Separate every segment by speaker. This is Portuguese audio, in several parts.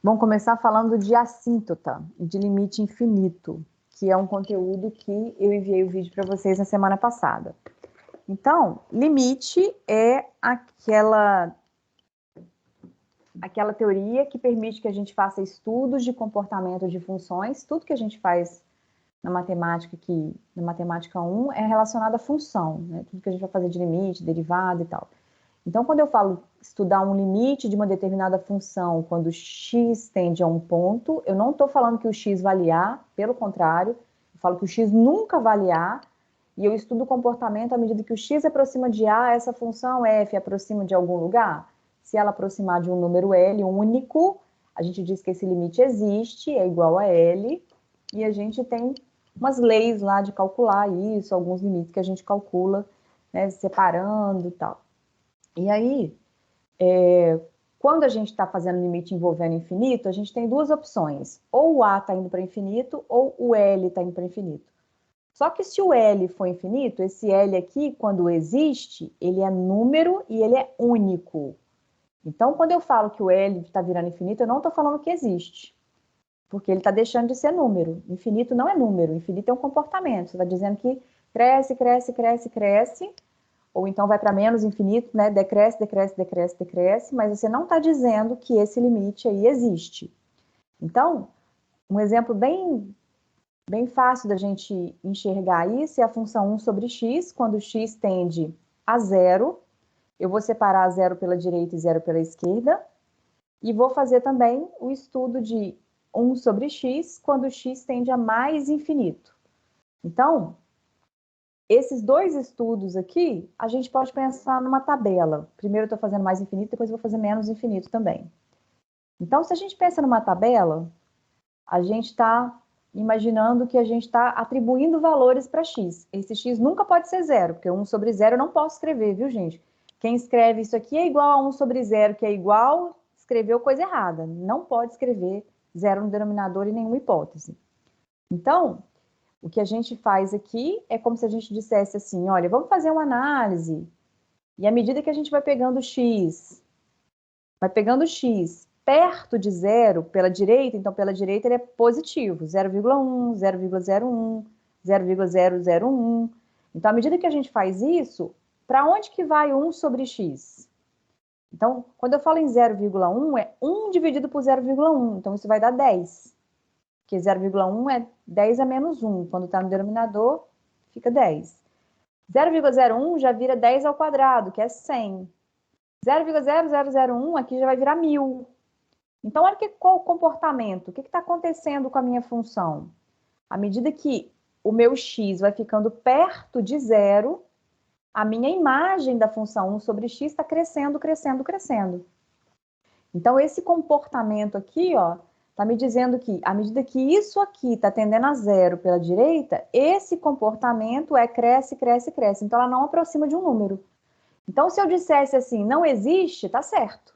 Speaker 1: Vamos começar falando de assíntota e de limite infinito, que é um conteúdo que eu enviei o vídeo para vocês na semana passada. Então, limite é aquela teoria que permite que a gente faça estudos de comportamento de funções. Tudo que a gente faz na matemática, na matemática 1, é relacionado à função, né? Tudo que a gente vai fazer de limite, derivada e tal. Então, quando eu falo estudar um limite de uma determinada função, quando x tende a um ponto, eu não estou falando que o x vale A, pelo contrário, eu falo que o x nunca vale A, e eu estudo o comportamento à medida que o x aproxima de A, essa função f aproxima de algum lugar. Se ela aproximar de um número L único, a gente diz que esse limite existe, é igual a L, e a gente tem umas leis lá de calcular isso, alguns limites que a gente calcula, né, separando e tal. E aí, quando a gente está fazendo limite envolvendo infinito, a gente tem duas opções. Ou o A está indo para infinito, ou o L está indo para infinito. Só que se o L for infinito, esse L aqui, quando existe, ele é número e ele é único. Então, quando eu falo que o L está virando infinito, eu não estou falando que existe. Porque ele está deixando de ser número. Infinito não é número, infinito é um comportamento. Você está dizendo que cresce, cresce, cresce, cresce, ou então vai para menos infinito, né? Decresce, decresce, decresce, decresce, mas você não está dizendo que esse limite aí existe. Então, um exemplo bem fácil da gente enxergar isso é a função 1 sobre x, quando x tende a zero, eu vou separar zero pela direita e zero pela esquerda, e vou fazer também o estudo de 1 sobre x, quando x tende a mais infinito. Então, esses dois estudos aqui, a gente pode pensar numa tabela. Primeiro eu estou fazendo mais infinito, depois eu vou fazer menos infinito também. Então, se a gente pensa numa tabela, a gente está imaginando que a gente está atribuindo valores para x. Esse x nunca pode ser zero, porque 1 sobre zero eu não posso escrever, viu, gente? Quem escreve isso aqui é igual a 1 sobre zero, que é igual, escreveu coisa errada. Não pode escrever zero no denominador em nenhuma hipótese. Então, o que a gente faz aqui é como se a gente dissesse assim, olha, vamos fazer uma análise, e à medida que a gente vai pegando x perto de zero pela direita, então pela direita ele é positivo, 0,1, 0,01, 0,001. Então, à medida que a gente faz isso, para onde que vai 1 sobre x? Então, quando eu falo em 0,1, é 1 dividido por 0,1, então isso vai dar 10. Porque 0,1 é 10 a menos 1. Quando está no denominador, fica 10. 0,01 já vira 10 ao quadrado, que é 100. 0,0001 aqui já vai virar 1000. Então, olha qual o comportamento. O que está acontecendo com a minha função? À medida que o meu x vai ficando perto de zero, a minha imagem da função 1 sobre x está crescendo, crescendo, crescendo. Então, esse comportamento aqui, ó, está me dizendo que, à medida que isso aqui está tendendo a zero pela direita, esse comportamento cresce, cresce, cresce. Então, ela não aproxima de um número. Então, se eu dissesse assim, não existe, tá certo.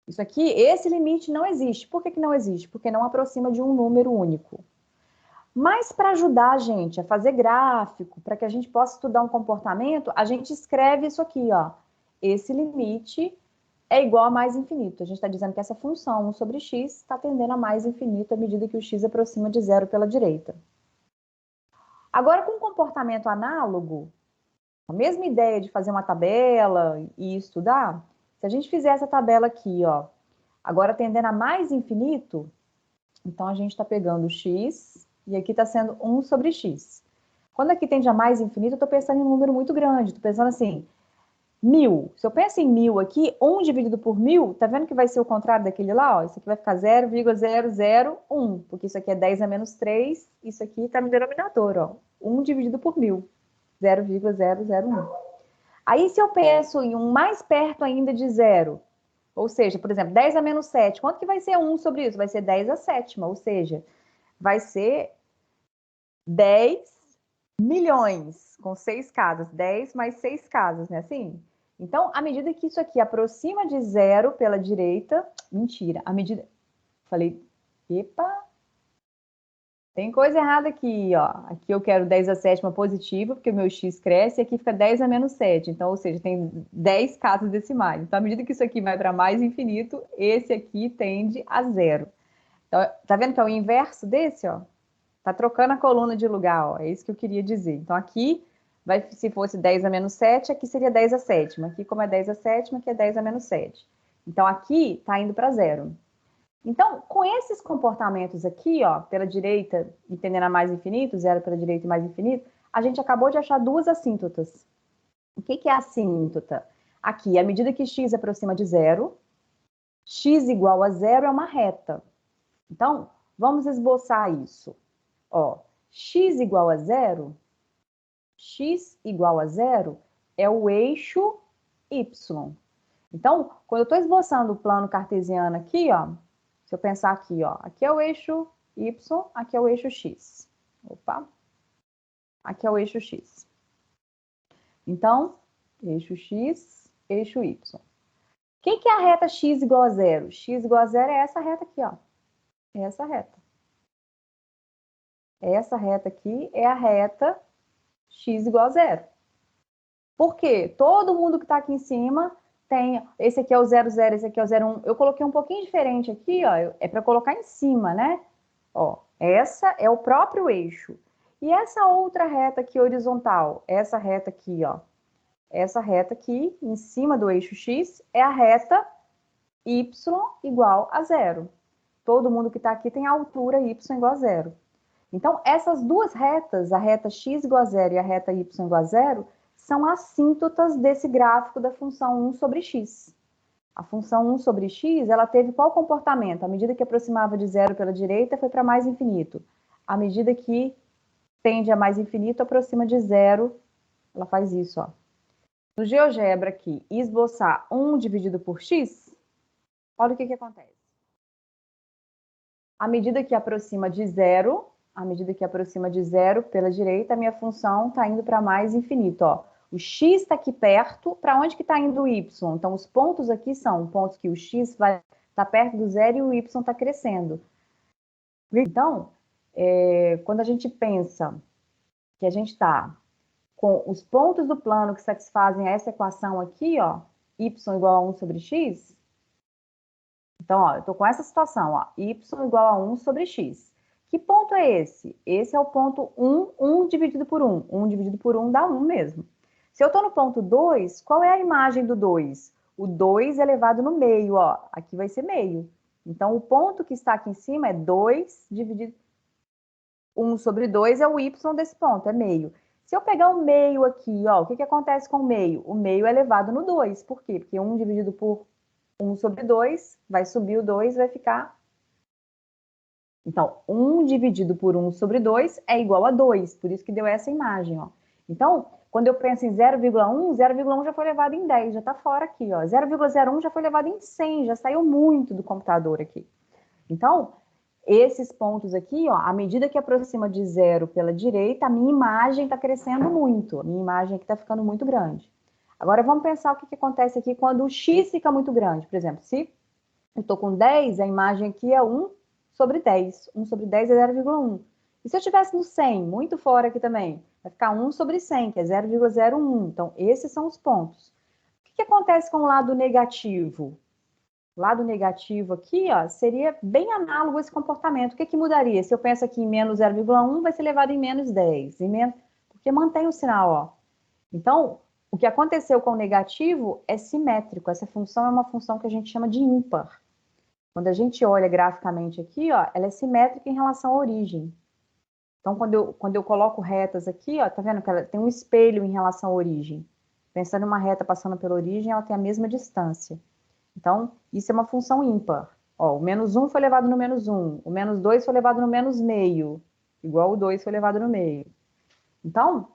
Speaker 1: Isso aqui, esse limite não existe. Por que não existe? Porque não aproxima de um número único. Mas para ajudar a gente a fazer gráfico, para que a gente possa estudar um comportamento, a gente escreve isso aqui, ó. Esse limite é igual a mais infinito. A gente está dizendo que essa função 1 sobre x está tendendo a mais infinito à medida que o x aproxima de zero pela direita. Agora, com um comportamento análogo, a mesma ideia de fazer uma tabela e estudar, se a gente fizer essa tabela aqui, ó, agora tendendo a mais infinito, então a gente está pegando o x e aqui está sendo 1 sobre x. Quando aqui tende a mais infinito, eu estou pensando em um número muito grande, estou pensando assim, 1000. Se eu penso em 1000 aqui, 1 dividido por 1000, tá vendo que vai ser o contrário daquele lá? Ó? Isso aqui vai ficar 0,001, porque isso aqui é 10 a menos 3, isso aqui está no denominador, ó. 1 dividido por 1000, 0,001. Aí, se eu penso em um mais perto ainda de zero, ou seja, por exemplo, 10 a menos 7, quanto que vai ser 1 sobre isso? Vai ser 10 a sétima, ou seja, vai ser 10 milhões, com 6 casas, 10 mais 6 casas, né? Assim? Então, à medida que isso aqui aproxima de zero pela direita, mentira, à medida... Falei, epa, Tem coisa errada aqui, ó. Aqui eu quero 10 a sétima positiva, porque o meu x cresce, e aqui fica 10 a menos 7. Então, ou seja, tem 10 casas decimais. Então, à medida que isso aqui vai para mais infinito, esse aqui tende a zero. Então, tá vendo que é o inverso desse, ó? Tá trocando a coluna de lugar, ó. É isso que eu queria dizer. Então, aqui, se fosse 10 a menos 7, aqui seria 10 a sétima. Aqui, como é 10 a sétima, aqui é 10 a menos 7. Então, aqui tá indo para zero. Então, com esses comportamentos aqui, ó, pela direita e tendendo a mais infinito, zero pela direita e mais infinito, a gente acabou de achar duas assíntotas. O que é assíntota? Aqui, à medida que x aproxima de zero, x igual a zero é uma reta. Então, vamos esboçar isso. Ó, x igual a zero é o eixo y. Então, quando eu estou esboçando o plano cartesiano aqui, ó, se eu pensar aqui, ó, aqui é o eixo y, aqui é o eixo x. Opa! Aqui é o eixo x. Então, eixo x, eixo y. O que é a reta x igual a zero? X igual a zero é essa reta aqui, ó. É essa reta. Essa reta aqui é a reta x igual a zero. Por quê? Todo mundo que está aqui em cima tem... Esse aqui é o 0, 0, esse aqui é o 0, 1. Eu coloquei um pouquinho diferente aqui, ó. É para colocar em cima, né? Ó, essa é o próprio eixo. E essa outra reta aqui horizontal, essa reta aqui, ó. Essa reta aqui, em cima do eixo x, é a reta y igual a zero. Todo mundo que está aqui tem a altura y igual a zero. Então, essas duas retas, a reta x igual a zero e a reta y igual a zero, são assíntotas desse gráfico da função 1 sobre x. A função 1 sobre x, ela teve qual comportamento? À medida que aproximava de zero pela direita, foi para mais infinito. À medida que tende a mais infinito, aproxima de zero, ela faz isso, ó. No GeoGebra aqui, esboçar 1 dividido por x, olha o que acontece. À medida que aproxima de zero, pela direita, a minha função está indo para mais infinito, ó. O x está aqui perto, para onde que está indo o y? Então, os pontos aqui são pontos que o x vai estar perto do zero e o y está crescendo. Então, quando a gente pensa que a gente está com os pontos do plano que satisfazem essa equação aqui, ó, y igual a 1 sobre x, então, ó, eu estou com essa situação, ó, y igual a 1 sobre x. Que ponto é esse? Esse é o ponto 1, 1 dividido por 1. 1 dividido por 1 dá 1 mesmo. Se eu estou no ponto 2, qual é a imagem do 2? O 2 elevado no meio, ó. Aqui vai ser meio. Então, o ponto que está aqui em cima é 2 dividido... 1 sobre 2 é o y desse ponto, é meio. Se eu pegar o meio aqui, ó, o que acontece com o meio? O meio é elevado no 2. Por quê? Porque 1 dividido por 1 sobre 2, vai subir o 2, vai ficar... Então, 1 dividido por 1 sobre 2 é igual a 2, por isso que deu essa imagem, ó. Então, quando eu penso em 0,1, 0,1 já foi levado em 10, já está fora aqui, ó. 0,01 já foi levado em 100, já saiu muito do computador aqui. Então, esses pontos aqui, ó, à medida que aproxima de zero pela direita, a minha imagem está crescendo muito, a minha imagem aqui está ficando muito grande. Agora, vamos pensar o que acontece aqui quando o x fica muito grande. Por exemplo, se eu estou com 10, a imagem aqui é 1 sobre 10. 1 sobre 10 é 0,1. E se eu estivesse no 100, muito fora aqui também, vai ficar 1 sobre 100, que é 0,01. Então, esses são os pontos. O que acontece com o lado negativo? O lado negativo aqui, ó, seria bem análogo a esse comportamento. O que mudaria? Se eu penso aqui em menos 0,1, vai ser levado em menos 10. Porque mantém o sinal, ó. Então, o que aconteceu com o negativo é simétrico. Essa função é uma função que a gente chama de ímpar. Quando a gente olha graficamente aqui, ó, ela é simétrica em relação à origem. Então, quando eu coloco retas aqui, ó, tá vendo que ela tem um espelho em relação à origem. Pensando em uma reta passando pela origem, ela tem a mesma distância. Então, isso é uma função ímpar. Ó, o menos 1 foi levado no menos 1, o menos 2 foi levado no menos meio, igual o 2 foi levado no meio. Então,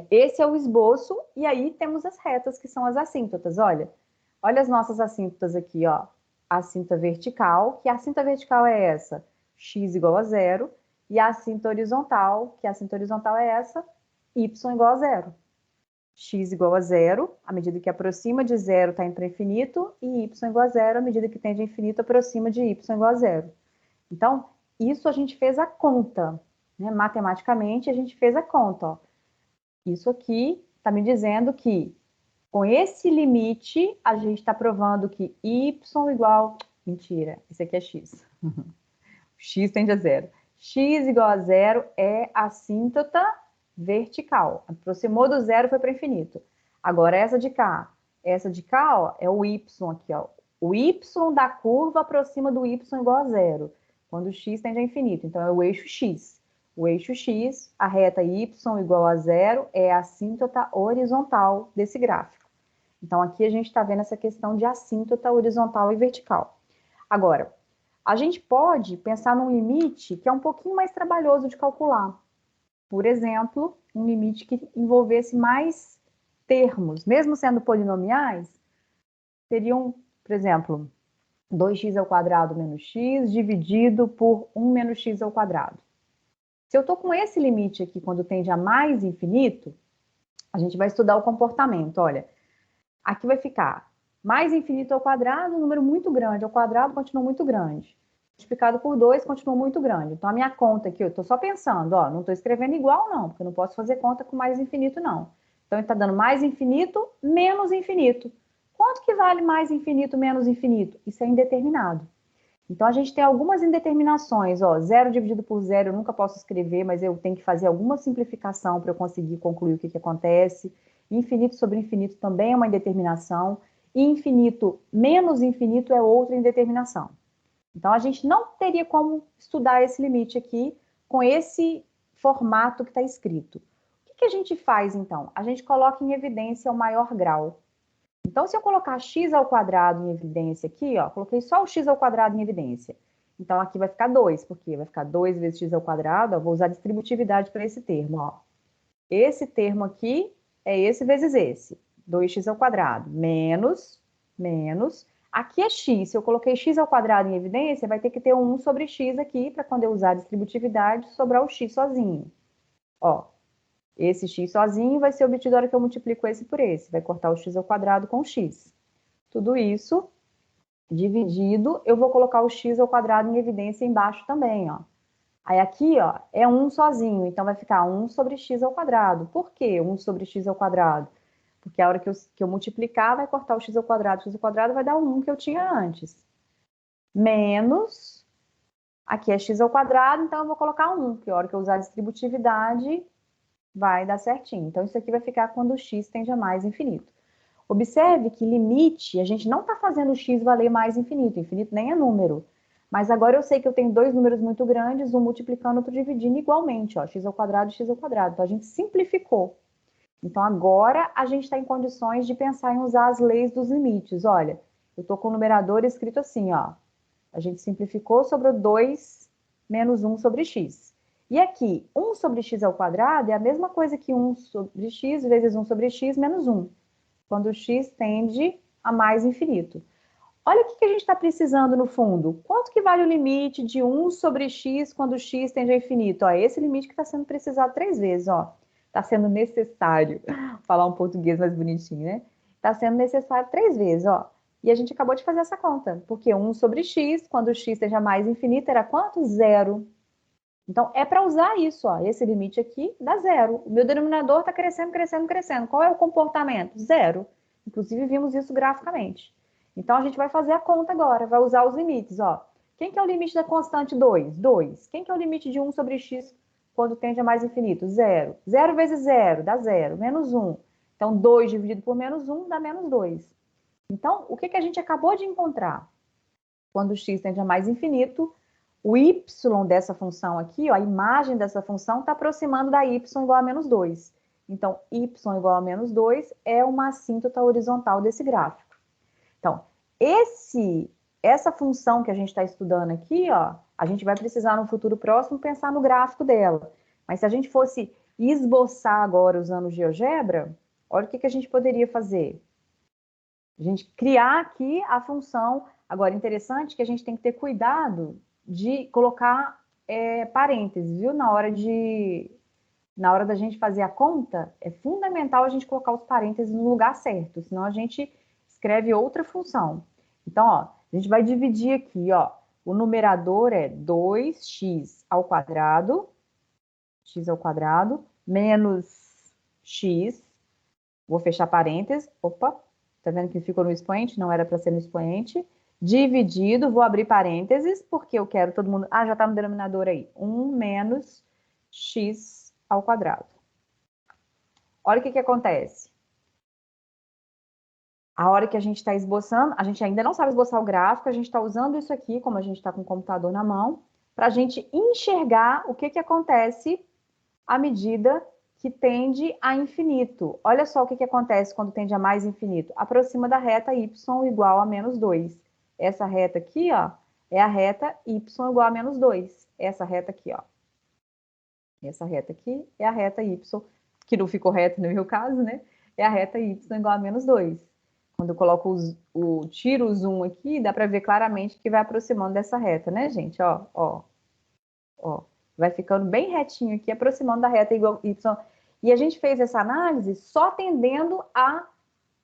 Speaker 1: esse é o esboço, e aí temos as retas, que são as assíntotas. Olha as nossas assíntotas aqui, ó. A assíntota vertical, que a assíntota vertical é essa, x igual a zero, e a assíntota horizontal, que a assíntota horizontal é essa, y igual a zero. X igual a zero, à medida que aproxima de zero está indo para infinito, e y igual a zero, à medida que tende a infinito, aproxima de y igual a zero. Então, isso a gente fez a conta, né? Matematicamente, a gente fez a conta, ó. Isso aqui está me dizendo que, com esse limite, a gente está provando que y igual... Mentira, isso aqui é x. X tende a zero. X igual a zero é assíntota vertical. Aproximou do zero, foi para infinito. Agora, essa de cá, ó, é o y aqui, ó. O y da curva aproxima do y igual a zero, quando x tende a infinito. Então, é o eixo x. O eixo x, a reta y igual a zero, é a assíntota horizontal desse gráfico. Então, aqui a gente está vendo essa questão de assíntota horizontal e vertical. Agora, a gente pode pensar num limite que é um pouquinho mais trabalhoso de calcular. Por exemplo, um limite que envolvesse mais termos, mesmo sendo polinomiais, seriam, por exemplo, 2x² menos x dividido por 1 menos x². Se eu estou com esse limite aqui, quando tende a mais infinito, a gente vai estudar o comportamento. Olha, aqui vai ficar mais infinito ao quadrado, um número muito grande ao quadrado continua muito grande. Multiplicado por 2 continua muito grande. Então, a minha conta aqui, eu estou só pensando, ó, não estou escrevendo igual não, porque eu não posso fazer conta com mais infinito não. Então, ele está dando mais infinito, menos infinito. Quanto que vale mais infinito, menos infinito? Isso é indeterminado. Então, a gente tem algumas indeterminações, ó, 0 dividido por 0 eu nunca posso escrever, mas eu tenho que fazer alguma simplificação para eu conseguir concluir o que acontece. Infinito sobre infinito também é uma indeterminação. E infinito menos infinito é outra indeterminação. Então, a gente não teria como estudar esse limite aqui com esse formato que está escrito. O que a gente faz, então? A gente coloca em evidência o maior grau. Então, se eu colocar x² em evidência aqui, ó, coloquei só o x² em evidência. Então, aqui vai ficar 2, porque vai ficar 2 vezes x², ó, vou usar distributividade para esse termo, ó. Esse termo aqui é esse vezes esse, 2x², menos, aqui é x, se eu coloquei x² em evidência, vai ter que ter um 1 sobre x aqui, para quando eu usar a distributividade, sobrar o x sozinho. Ó, esse x sozinho vai ser obtido na hora que eu multiplico esse por esse, vai cortar o x² com o x. Tudo isso dividido, eu vou colocar o x² em evidência embaixo também, ó. Aí aqui, ó, é 1 sozinho, então vai ficar 1 sobre x². Por que 1 sobre x²? Porque a hora que eu multiplicar, vai cortar o x² vai dar o 1 que eu tinha antes. Menos, aqui é x², então eu vou colocar 1, que a hora que eu usar a distributividade, vai dar certinho. Então, isso aqui vai ficar quando o x tende a mais infinito. Observe que limite, a gente não está fazendo o x valer mais infinito. Infinito nem é número. Mas agora eu sei que eu tenho dois números muito grandes, um multiplicando, outro dividindo igualmente, ó, x² e x². Então, a gente simplificou. Então, agora a gente está em condições de pensar em usar as leis dos limites. Olha, eu estou com o numerador escrito assim, ó. A gente simplificou sobre o 2 menos 1 sobre x. E aqui, 1 sobre x² é a mesma coisa que 1 sobre x vezes 1 sobre x menos 1, quando o x tende a mais infinito. Olha o que a gente está precisando no fundo. Quanto que vale o limite de 1 sobre x quando x tende a infinito? Ó, esse limite que está sendo precisado 3 vezes, ó. Está sendo necessário. Falar um português mais bonitinho, né? Está sendo necessário 3 vezes, ó. E a gente acabou de fazer essa conta. Porque 1 sobre x, quando o x tende a mais infinito, era quanto? 0. Então, é para usar isso, ó. Esse limite aqui dá 0. O meu denominador está crescendo, crescendo, crescendo. Qual é o comportamento? 0. Inclusive, vimos isso graficamente. Então, a gente vai fazer a conta agora, vai usar os limites, ó. Quem que é o limite da constante 2? 2. Quem que é o limite de 1 sobre x quando tende a mais infinito? 0. 0 vezes 0 dá 0, menos 1. Então, 2 dividido por menos 1 dá menos 2. Então, o que a gente acabou de encontrar? Quando x tende a mais infinito, o y dessa função aqui, ó, a imagem dessa função está aproximando da y igual a menos 2. Então, y igual a menos 2 é uma assíntota horizontal desse gráfico. Então, essa função que a gente está estudando aqui, ó, a gente vai precisar no futuro próximo pensar no gráfico dela. Mas se a gente fosse esboçar agora usando o GeoGebra, olha o que a gente poderia fazer. A gente criar aqui a função. Agora, interessante que a gente tem que ter cuidado de colocar parênteses, viu? Na hora da gente fazer a conta, é fundamental a gente colocar os parênteses no lugar certo, senão a gente escreve outra função. Então, ó, a gente vai dividir aqui, ó, O numerador é 2x ao quadrado, menos x, vou fechar parênteses, opa, tá vendo que ficou no expoente? Não era para ser no expoente. Dividido, vou abrir parênteses, porque eu quero todo mundo... Ah, já está no denominador aí. 1 menos x ao quadrado. Olha o que acontece. A hora que a gente está esboçando, a gente ainda não sabe esboçar o gráfico, a gente está usando isso aqui, como a gente está com o computador na mão, para a gente enxergar o que acontece à medida que tende a infinito. Olha só o que acontece quando tende a mais infinito. Aproxima da reta y igual a menos 2. Essa reta aqui, ó, é a reta y igual a menos 2. Essa reta aqui, ó. Essa reta aqui é a reta y, que não ficou reta no meu caso, né? É a reta y igual a menos 2. Quando eu coloco tiro o zoom aqui, dá para ver claramente que vai aproximando dessa reta, né, gente? Ó, ó, ó. Vai ficando bem retinho aqui, aproximando da reta igual y. E a gente fez essa análise só tendendo a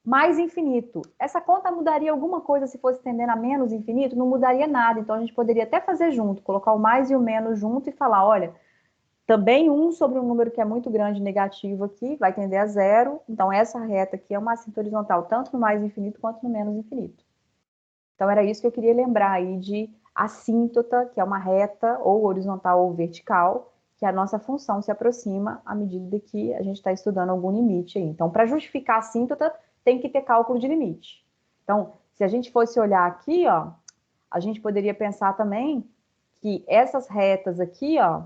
Speaker 1: mais infinito. Essa conta mudaria alguma coisa se fosse tendendo a menos infinito? Não mudaria nada. Então, a gente poderia até fazer junto, colocar o mais e o menos junto e falar, olha, também 1 sobre um número que é muito grande negativo aqui, vai tender a zero. Então, essa reta aqui é uma cinta horizontal, tanto no mais infinito quanto no menos infinito. Então, era isso que eu queria lembrar aí de assíntota, que é uma reta, ou horizontal ou vertical, que a nossa função se aproxima à medida que a gente está estudando algum limite aí. Então, para justificar a assíntota, tem que ter cálculo de limite. Então, se a gente fosse olhar aqui, ó, a gente poderia pensar também que essas retas aqui, ó,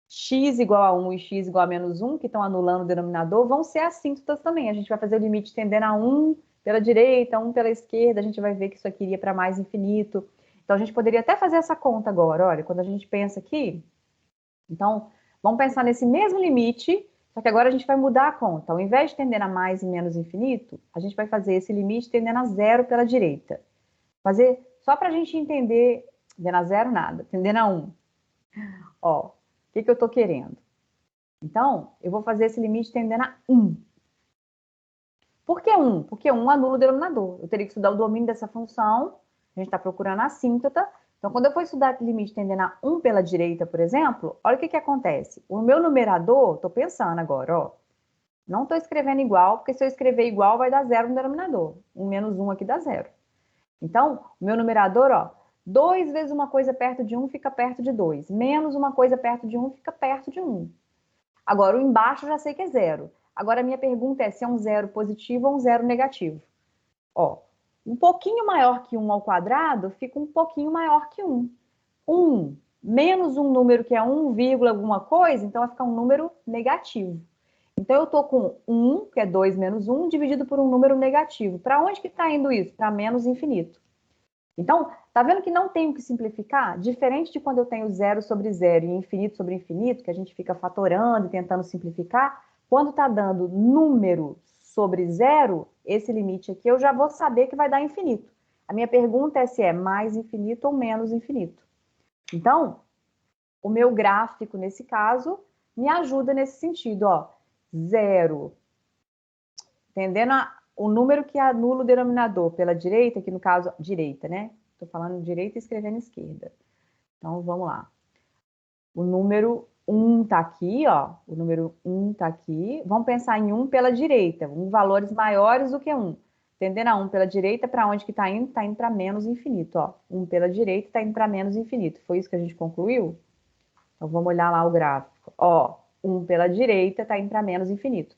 Speaker 1: x igual a 1 e x igual a menos 1, que estão anulando o denominador, vão ser assíntotas também. A gente vai fazer o limite tendendo a 1 pela direita, 1 pela esquerda, a gente vai ver que isso aqui iria para mais infinito. Então, a gente poderia até fazer essa conta agora, olha, quando a gente pensa aqui. Então, vamos pensar nesse mesmo limite, só que agora a gente vai mudar a conta. Ao invés de tender a mais e menos infinito, a gente vai fazer esse limite tendendo a zero pela direita. Fazer só para a gente entender, tendendo a zero, nada, tendendo a 1. Ó, o que eu estou querendo? Então, eu vou fazer esse limite tendendo a 1. Por que 1? Porque 1 anula o denominador. Eu teria que estudar o domínio dessa função. A gente está procurando a assíntota. Então, quando eu for estudar o limite tendendo a 1 pela direita, por exemplo, olha o que acontece. O meu numerador, estou pensando agora, ó. Não estou escrevendo igual, porque se eu escrever igual, vai dar zero no denominador. 1 menos 1 aqui dá zero. Então, o meu numerador, ó, 2 vezes uma coisa perto de 1 fica perto de 2. Menos uma coisa perto de 1 fica perto de 1. Agora, o embaixo eu já sei que é zero. Agora, a minha pergunta é se é um zero positivo ou um zero negativo. Ó, um pouquinho maior que 1 ao quadrado fica um pouquinho maior que 1. 1 menos um número que é 1, alguma coisa, então vai ficar um número negativo. Então, eu estou com 1, que é 2 menos 1, dividido por um número negativo. Para onde que está indo isso? Para menos infinito. Então, tá vendo que não tenho que simplificar? Diferente de quando eu tenho zero sobre zero e infinito sobre infinito, que a gente fica fatorando e tentando simplificar, quando tá dando número sobre zero, esse limite aqui, eu já vou saber que vai dar infinito. A minha pergunta é se é mais infinito ou menos infinito. Então, o meu gráfico, nesse caso, me ajuda nesse sentido, ó. Zero, tendendo o número que anula o denominador pela direita, que no caso, direita, né? Estou falando direita e escrevendo esquerda. Então, vamos lá. O número 1 está aqui, ó. O número 1 está aqui. Vamos pensar em 1 pela direita, valores maiores do que 1. Tendendo a 1 pela direita, para onde que está indo? Está indo para menos infinito, ó. 1 pela direita está indo para menos infinito. Foi isso que a gente concluiu? Então, vamos olhar lá o gráfico. Ó, 1 pela direita está indo para menos infinito.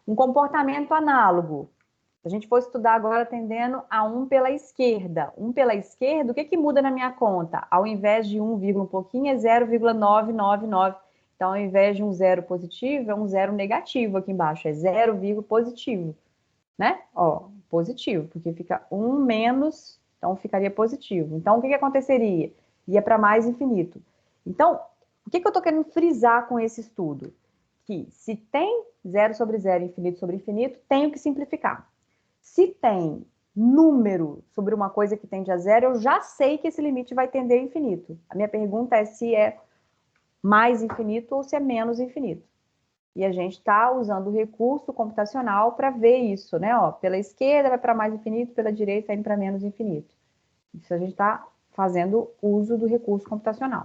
Speaker 1: Um comportamento análogo. Se a gente for estudar agora tendendo a 1 pela esquerda. 1 pela esquerda, o que muda na minha conta? Ao invés de 1, um pouquinho, é 0,999. Então, ao invés de um zero positivo, é um zero negativo aqui embaixo. É 0, positivo. Né? Ó, positivo, porque fica 1 menos, então ficaria positivo. Então, o que aconteceria? Ia para mais infinito. Então, o que eu estou querendo frisar com esse estudo? Que se tem zero sobre zero, infinito sobre infinito, tenho que simplificar. Se tem número sobre uma coisa que tende a zero, eu já sei que esse limite vai tender a infinito. A minha pergunta é se é mais infinito ou se é menos infinito. E a gente está usando o recurso computacional para ver isso, né? Ó, pela esquerda vai para mais infinito, pela direita vai indo para menos infinito. Isso a gente está fazendo uso do recurso computacional.